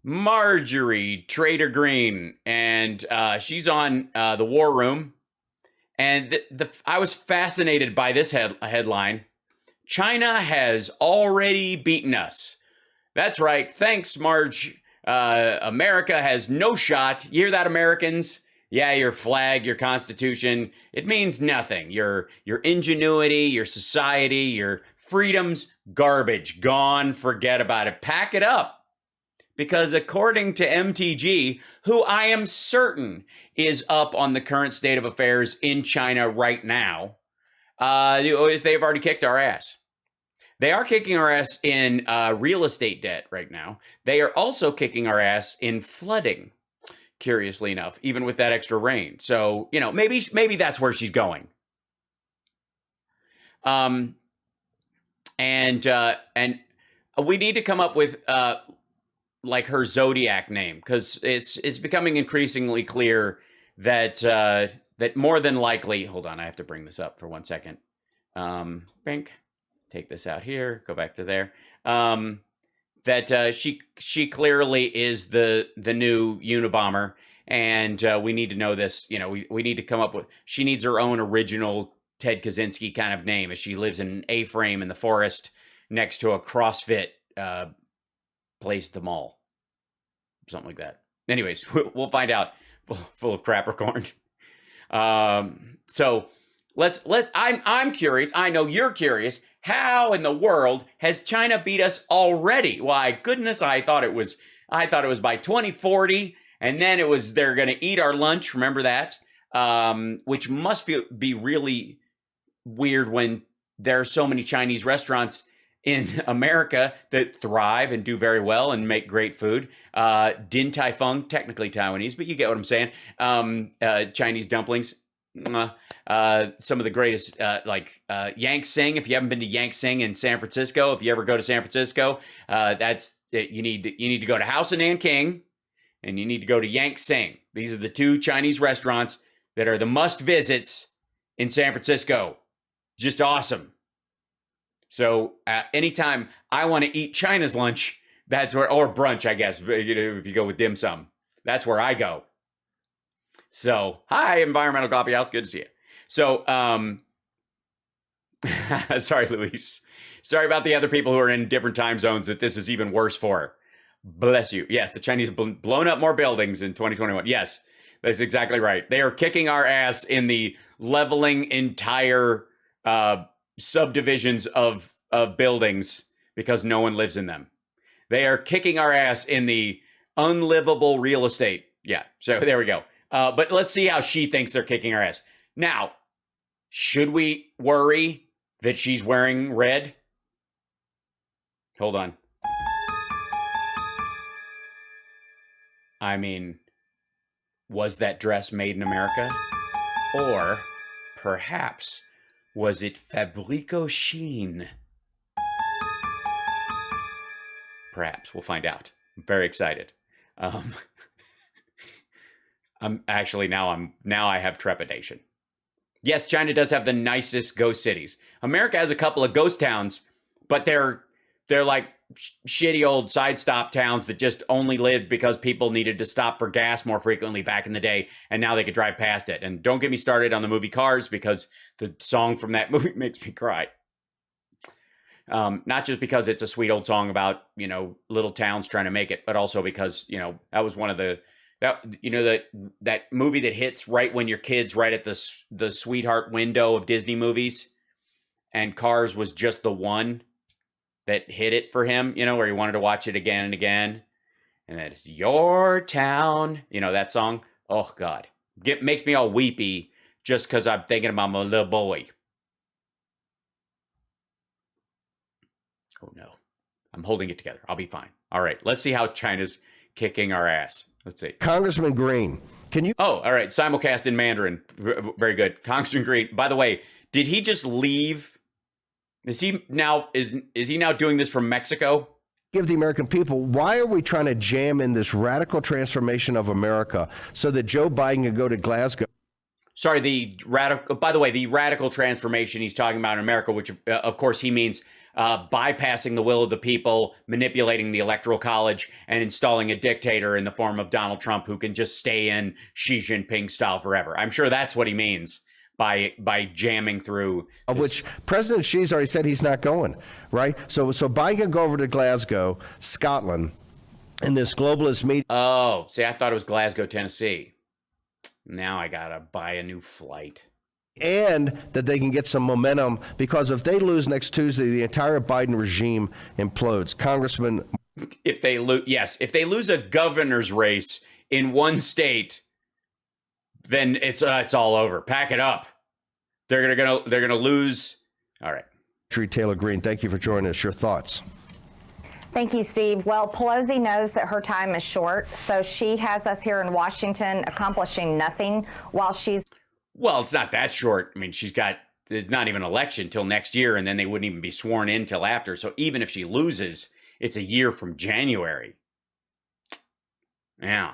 Marjorie Traitor Greene, and she's on the War Room. And I was fascinated by this headline. China has already beaten us. That's right. Thanks, Marge. America has no shot. You hear that, Americans? Yeah, your flag, your constitution, it means nothing. Your ingenuity, your society, your freedoms, garbage. Gone. Forget about it. Pack it up. Because according to MTG, who I am certain is up on the current state of affairs in China right now, they've already kicked our ass. They are kicking our ass in real estate debt right now. They are also kicking our ass in flooding, curiously enough, even with that extra rain. So, maybe that's where she's going. And we need to come up with like her zodiac name, because it's becoming increasingly clear that that more than likely, hold on, I have to bring this up for 1 second. Bink, take this out here, go back to there. That she clearly is the new Unabomber, and we need to know this. We need to come up with. She needs her own original Ted Kaczynski kind of name, as she lives in an A-frame in the forest next to a CrossFit place at the mall, something like that. Anyways, we'll find out. Full of Capricorn. So let's. I'm curious. I know you're curious. How in the world has China beat us already? Why, goodness, I thought it was by 2040, and then they're going to eat our lunch. Remember that? Which must be really weird when there are so many Chinese restaurants in America that thrive and do very well and make great food. Din Tai Fung, technically Taiwanese, but you get what I'm saying. Chinese dumplings. Some of the greatest, like Yangtze. If you haven't been to Yangtze in San Francisco, if you ever go to San Francisco, you need to go to House of Nanking, and you need to go to Yangtze. These are the two Chinese restaurants that are the must visits in San Francisco. Just awesome. So anytime I want to eat China's lunch, that's where, or brunch, I guess, if you go with dim sum, that's where I go. So, hi, Environmental Coffee House. Good to see you. So, sorry, Luis. Sorry about the other people who are in different time zones that this is even worse for. Bless you. Yes, the Chinese have blown up more buildings in 2021. Yes, that's exactly right. They are kicking our ass in the leveling entire subdivisions of buildings because no one lives in them. They are kicking our ass in the unlivable real estate. Yeah, so there we go. But let's see how she thinks they're kicking our ass. Now, should we worry that she's wearing red? Hold on. I mean, was that dress made in America? Or perhaps was it Fabrico Sheen? Perhaps. We'll find out. I'm very excited. I'm actually now I have trepidation. Yes, China does have the nicest ghost cities. America has a couple of ghost towns, but they're like shitty old side stop towns that just only lived because people needed to stop for gas more frequently back in the day, and now they could drive past it. And don't get me started on the movie Cars, because the song from that movie makes me cry. Not just because it's a sweet old song about, little towns trying to make it, but also because, that was one of that movie that hits right when your kid's right at the sweetheart window of Disney movies, and Cars was just the one that hit it for him, where he wanted to watch it again and again. And that's Your Town, that song. Oh God, it makes me all weepy just because I'm thinking about my little boy. Oh no, I'm holding it together. I'll be fine. All right, let's see how China's kicking our ass. Let's see. Congressman Greene, can you? Oh, all right. Simulcast in Mandarin. Very good. Congressman Greene. By the way, did he just leave? Is he now doing this from Mexico? Give the American people, why are we trying to jam in this radical transformation of America so that Joe Biden can go to Glasgow? Sorry, the radical transformation he's talking about in America, which of course he means bypassing the will of the people, manipulating the electoral college, and installing a dictator in the form of Donald Trump who can just stay in Xi Jinping style forever. I'm sure that's what he means by jamming through. Of which President Xi's already said he's not going, right? So Biden can go over to Glasgow, Scotland, in this globalist meeting. Oh, see, I thought it was Glasgow, Tennessee. Now I gotta buy a new flight. And that they can get some momentum, because if they lose next Tuesday, the entire Biden regime implodes. Congressman, if they lose a governor's race in one state, then it's all over. Pack it up. They're gonna lose. All right. Marjorie Traitor Greene, thank you for joining us. Your thoughts? Thank you, Steve. Well, Pelosi knows that her time is short, so she has us here in Washington accomplishing nothing while she's. Well, it's not that short. I mean, it's not even an election till next year, and then they wouldn't even be sworn in till after. So even if she loses, it's a year from January. Yeah.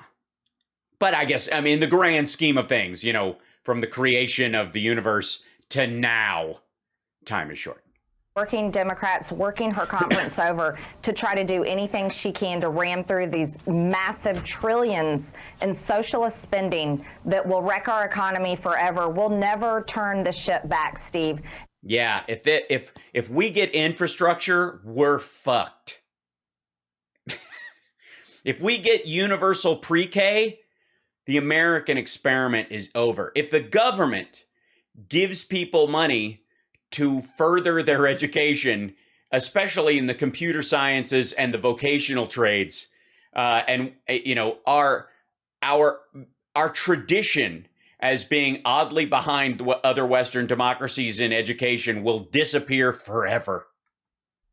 But I guess, I mean, the grand scheme of things, from the creation of the universe to now, time is short. Working Democrats working her conference over to try to do anything she can to ram through these massive trillions in socialist spending that will wreck our economy forever. We'll never turn the ship back, Steve. Yeah, if we get infrastructure, we're fucked. If we get universal pre-K, the American experiment is over. If the government gives people money to further their education, especially in the computer sciences and the vocational trades, and our tradition as being oddly behind other Western democracies in education will disappear forever.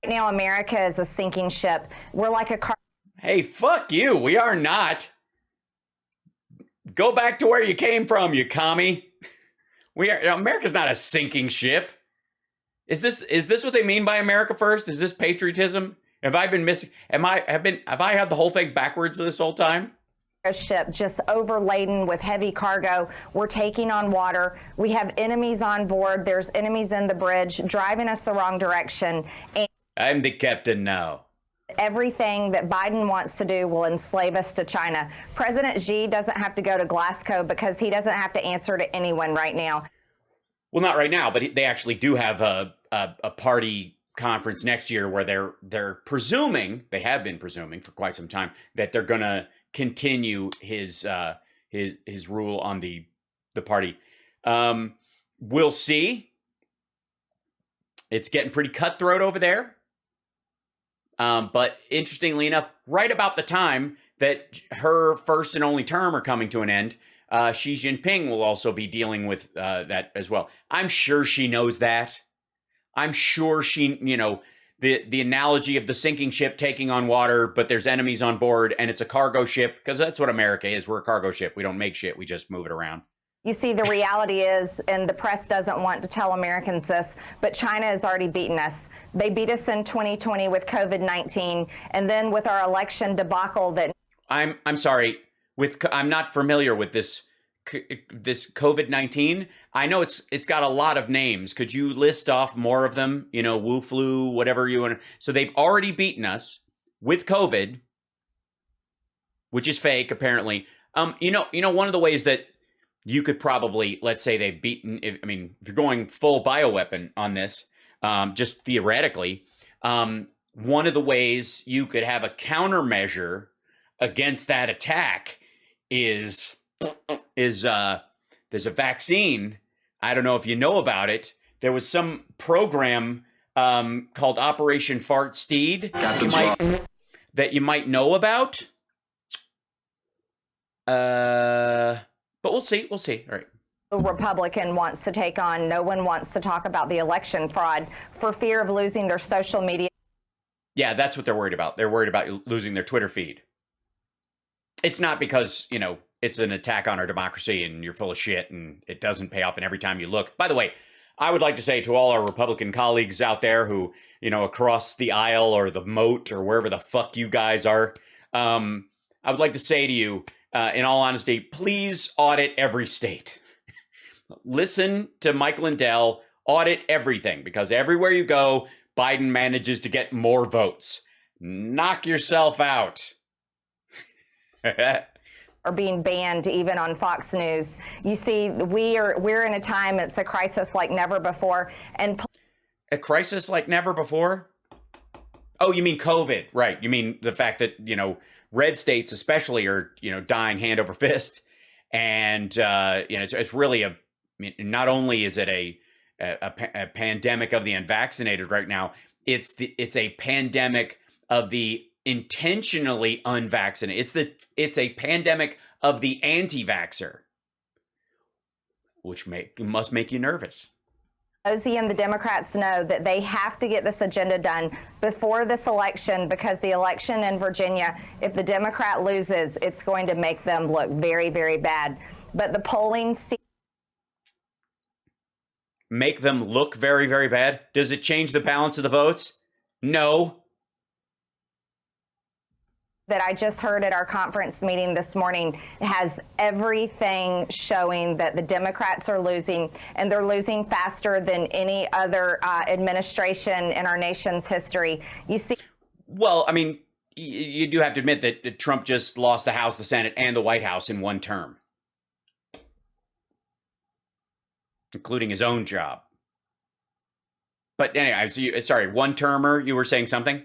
Right now, America is a sinking ship. We're like a car. Hey, fuck you. We are not. Go back to where you came from, you commie. America's not a sinking ship. Is this what they mean by America first? Is this patriotism? Have I been missing? Have I had the whole thing backwards this whole time? A ship just overladen with heavy cargo. We're taking on water. We have enemies on board. There's enemies in the bridge driving us the wrong direction. And I'm the captain now. Everything that Biden wants to do will enslave us to China. President Xi doesn't have to go to Glasgow because he doesn't have to answer to anyone right now. Well, not right now, but they actually do have a party conference next year where they're presuming, they have been presuming for quite some time, that they're going to continue his rule on the party. We'll see. It's getting pretty cutthroat over there. But interestingly enough, right about the time that her first and only term are coming to an end, Xi Jinping will also be dealing with that as well. I'm sure she knows that. I'm sure she, the analogy of the sinking ship taking on water, but there's enemies on board and it's a cargo ship, because that's what America is. We're a cargo ship. We don't make shit. We just move it around. You see, the reality is, and the press doesn't want to tell Americans this, but China has already beaten us. They beat us in 2020 with COVID-19, and then with our election debacle that... I'm sorry. I'm not familiar with this COVID-19. I know it's got a lot of names. Could you list off more of them? Wu flu, whatever you want. So they've already beaten us with COVID, which is fake, apparently. One of the ways that you could probably, let's say they've beaten, if you're going full bioweapon on this, just theoretically, one of the ways you could have a countermeasure against that attack is there's a vaccine. I don't know if you know about it. There was some program called Operation Fart Steed that you might know about. But we'll see. All right. A Republican wants to take on. No one wants to talk about the election fraud for fear of losing their social media. Yeah, that's what they're worried about. They're worried about losing their Twitter feed. It's not because, it's an attack on our democracy and you're full of shit and it doesn't pay off, and every time you look. By the way, I would like to say to all our Republican colleagues out there who, across the aisle or the moat or wherever the fuck you guys are, I would like to say to you, in all honesty, please audit every state. Listen to Mike Lindell, audit everything, because everywhere you go, Biden manages to get more votes. Knock yourself out. Are being banned even on Fox News. You see, we're in a time, it's a crisis like never before. And a crisis like never before? Oh, you mean COVID, right? You mean the fact that, red states especially are, dying hand over fist. And, it's really not only is it a pandemic of the unvaccinated right now, it's a pandemic of the intentionally unvaccinated. It's a pandemic of the anti-vaxxer, which must make you nervous. Pelosi and the Democrats know that they have to get this agenda done before this election, because the election in Virginia, if the Democrat loses, it's going to make them look very, very bad. But the polling make them look very, very bad? Does it change the balance of the votes? No. that I just heard at our conference meeting this morning has everything showing that the Democrats are losing, and they're losing faster than any other administration in our nation's history. You see. Well, I mean, you do have to admit that Trump just lost the House, the Senate, and the White House in one term, including his own job. But anyway, sorry, one-termer, you were saying something?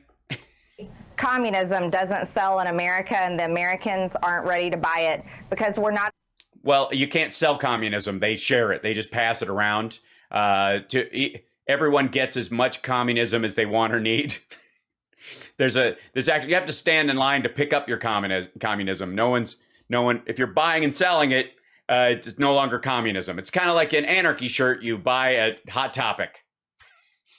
Communism doesn't sell in America, and the Americans aren't ready to buy it because we're not. Well, you can't sell communism. They share it. They just pass it around. Everyone gets as much communism as they want or need. There's actually, you have to stand in line to pick up your communism. No one, if you're buying and selling it, it's no longer communism. It's kind of like an anarchy shirt you buy at Hot Topic.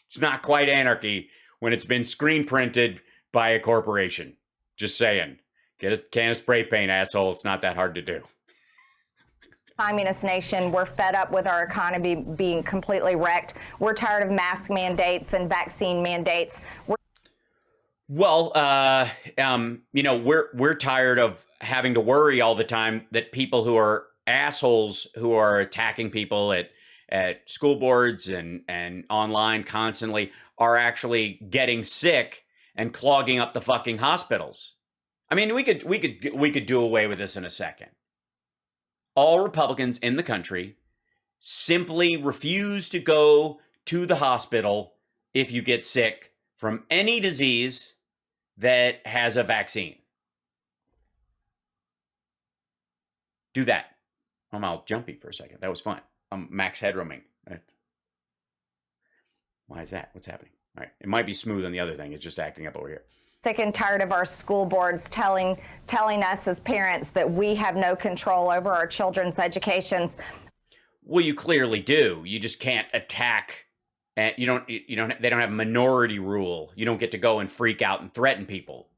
It's not quite anarchy when it's been screen printed by a corporation. Just saying. Get a can of spray paint, asshole. It's not that hard to do. Communist nation. We're fed up with our economy being completely wrecked. We're tired of mask mandates and vaccine mandates. We're tired of having to worry all the time that people who are assholes who are attacking people at school boards and online constantly are actually getting sick and clogging up the fucking hospitals. I mean, we could do away with this in a second. All Republicans in the country simply refuse to go to the hospital if you get sick from any disease that has a vaccine. Do that. I'm all jumpy for a second. That was fun. I'm max headrooming. Why is that? What's happening? All right. It might be smooth on the other thing. It's just acting up over here. Sick and tired of our school boards telling us as parents that we have no control over our children's educations. Well, you clearly do. You just can't attack. And they don't have minority rule. You don't get to go and freak out and threaten people.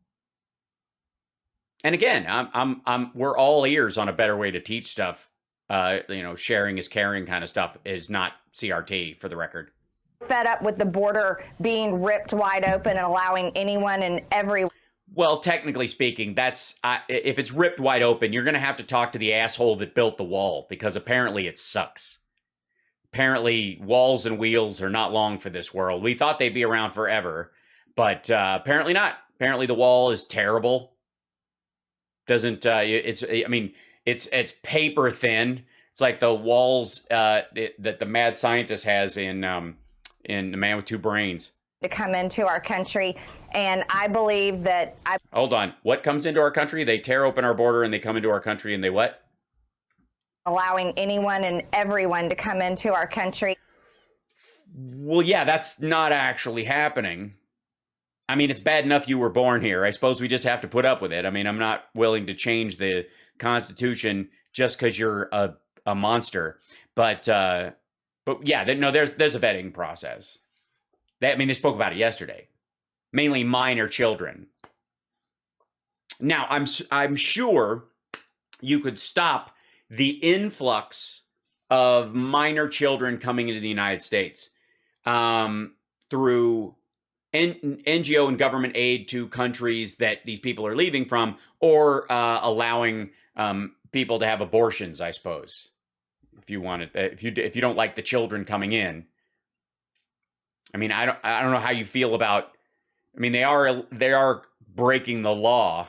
And again, we're all ears on a better way to teach stuff. Sharing is caring kind of stuff is not CRT, for the record. Fed up with the border being ripped wide open and allowing anyone and everyone. Well, technically speaking, that's if it's ripped wide open, you're going to have to talk to the asshole that built the wall, because apparently it sucks. Apparently, walls and wheels are not long for this world. We thought they'd be around forever, but apparently not. Apparently, the wall is terrible. It's paper thin. It's like the walls that the mad scientist has in The Man with Two Brains. To come into our country, and I believe that. Hold on. What comes into our country? They tear open our border and they come into our country and they what? Allowing anyone and everyone to come into our country. Well, yeah, that's not actually happening. I mean, it's bad enough you were born here. I suppose we just have to put up with it. I mean, I'm not willing to change the Constitution just because you're a monster. But yeah, there's a vetting process. They spoke about it yesterday. Mainly minor children. Now, I'm sure you could stop the influx of minor children coming into the United States through NGO and government aid to countries that these people are leaving from, or allowing people to have abortions, I suppose. If you want it, if you don't like the children coming in, I mean, I don't know how you feel about. I mean, they are breaking the law.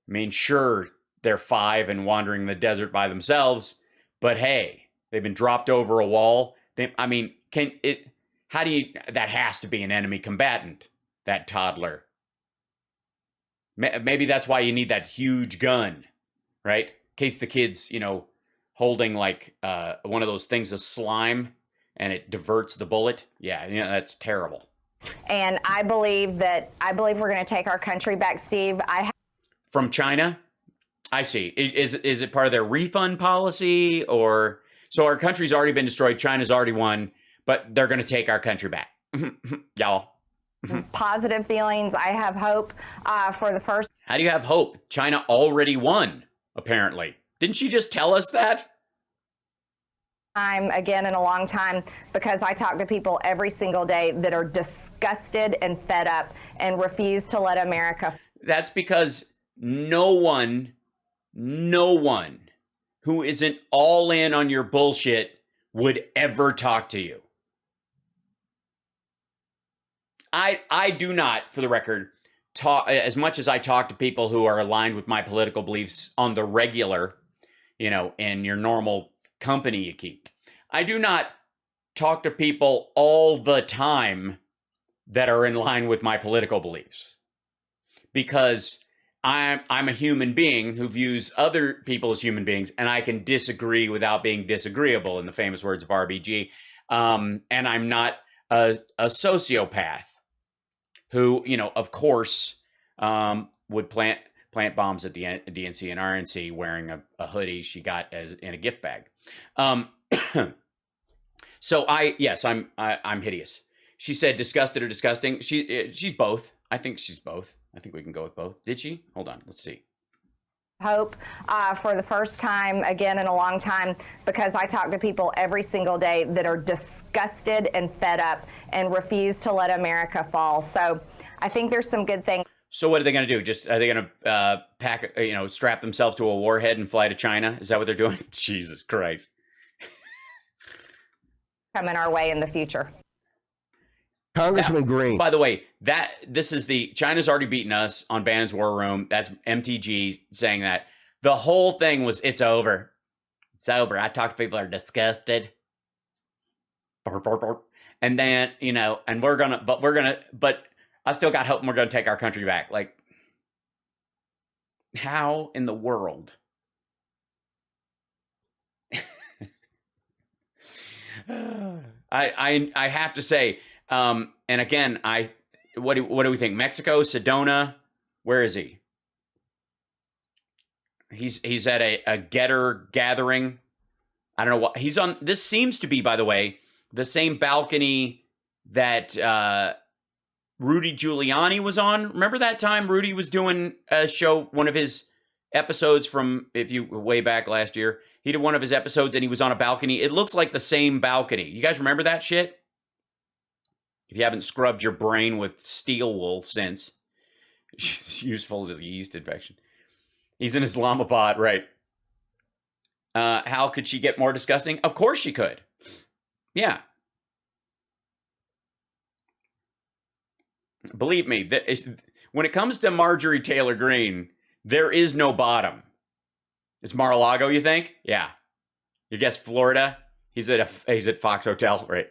I mean, sure, they're 5 and wandering the desert by themselves, but hey, they've been dropped over a wall. I mean, can it? How do you? That has to be an enemy combatant. That toddler. Maybe that's why you need that huge gun, right? In case the kid's, holding like one of those things of slime and it diverts the bullet. Yeah, that's terrible. And I believe we're going to take our country back, Steve. From China? I see. Is it part of their refund policy, or so our country's already been destroyed, China's already won, but they're going to take our country back. Y'all. Positive feelings. I have hope for the first. How do you have hope? China already won, apparently. Didn't she just tell us that? Time again in a long time, because I talk to people every single day that are disgusted and fed up and refuse to let America. That's because no one who isn't all in on your bullshit would ever talk to you. I do not, for the record, talk as much as I talk to people who are aligned with my political beliefs on the regular, in your normal company you keep. I do not talk to people all the time that are in line with my political beliefs, because I'm a human being who views other people as human beings, and I can disagree without being disagreeable, in the famous words of RBG. And I'm not a sociopath who, of course, would plant bombs at the DNC and RNC wearing a hoodie she got in a gift bag. So I'm hideous. She said disgusted or disgusting. She's both. I think she's both. I think we can go with both. Did she? Hold on. Let's see. Hope for the first time again in a long time, because I talk to people every single day that are disgusted and fed up and refuse to let America fall. So I think there's some good things. So what are they going to do? Are they going to strap themselves to a warhead and fly to China? Is that what they're doing? Jesus Christ. Coming our way in the future. Congressman Greene. By the way, China's already beaten us on Bannon's War Room. That's MTG saying that. The whole thing was, it's over. It's over. I talk to people that are disgusted. And then, but I still got hope and we're going to take our country back. Like, how in the world? I have to say, and again, what do we think? Mexico, Sedona, where is he? He's at a Getter gathering. I don't know what he's on. This seems to be, by the way, the same balcony that Rudy Giuliani was on. Remember that time Rudy was doing a show, one of his episodes from way back last year. He did one of his episodes and he was on a balcony. It looks like the same balcony. You guys remember that shit? If you haven't scrubbed your brain with steel wool since, it's useful as a yeast infection. He's in Islamabad, right? How could she get more disgusting? Of course she could. Yeah. Believe me, when it comes to Marjorie Traitor Greene, there is no bottom. It's Mar-a-Lago, you think? Yeah. You guess Florida? He's at Fox Hotel, right?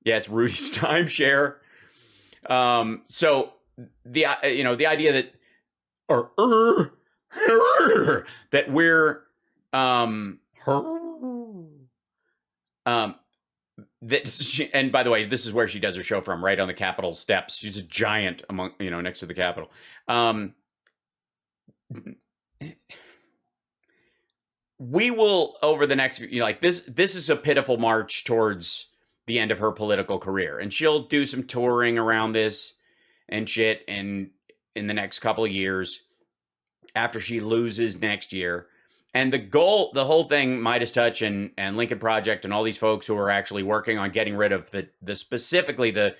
Yeah, it's Rudy's timeshare. So the idea that that we're and by the way, this is where she does her show from, right on the Capitol steps. She's a giant next to the Capitol. We will, over the next, this is a pitiful march towards the end of her political career. And she'll do some touring around this and shit in the next couple of years after she loses next year. And the whole thing, Midas Touch and Lincoln Project and all these folks who are actually working on getting rid of specifically the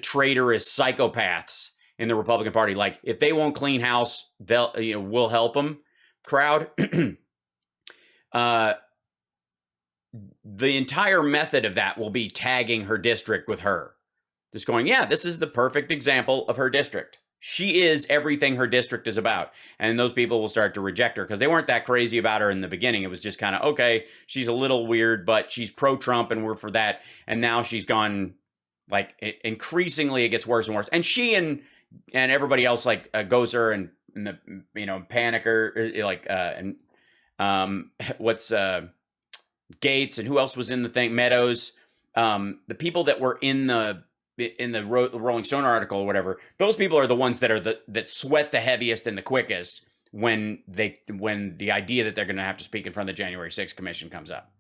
traitorous psychopaths in the Republican Party. Like, if they won't clean house, we'll help them crowd. The entire method of that will be tagging her district with her. just going, yeah, this is the perfect example of her district. She is everything her district is about. And those people will start to reject her because they weren't that crazy about her in the beginning. It was just kind of, okay, she's a little weird, but she's pro-Trump and we're for that. And now she's gone, like, increasingly it gets worse and worse. And she and everybody else, like Gozer and the, Panicker, like, what's Gates and who else was in the thing? Meadows. The people that were in the Rolling Stone article or whatever, those people are the ones that sweat the heaviest and the quickest when the idea that they're going to have to speak in front of the January 6th commission comes up.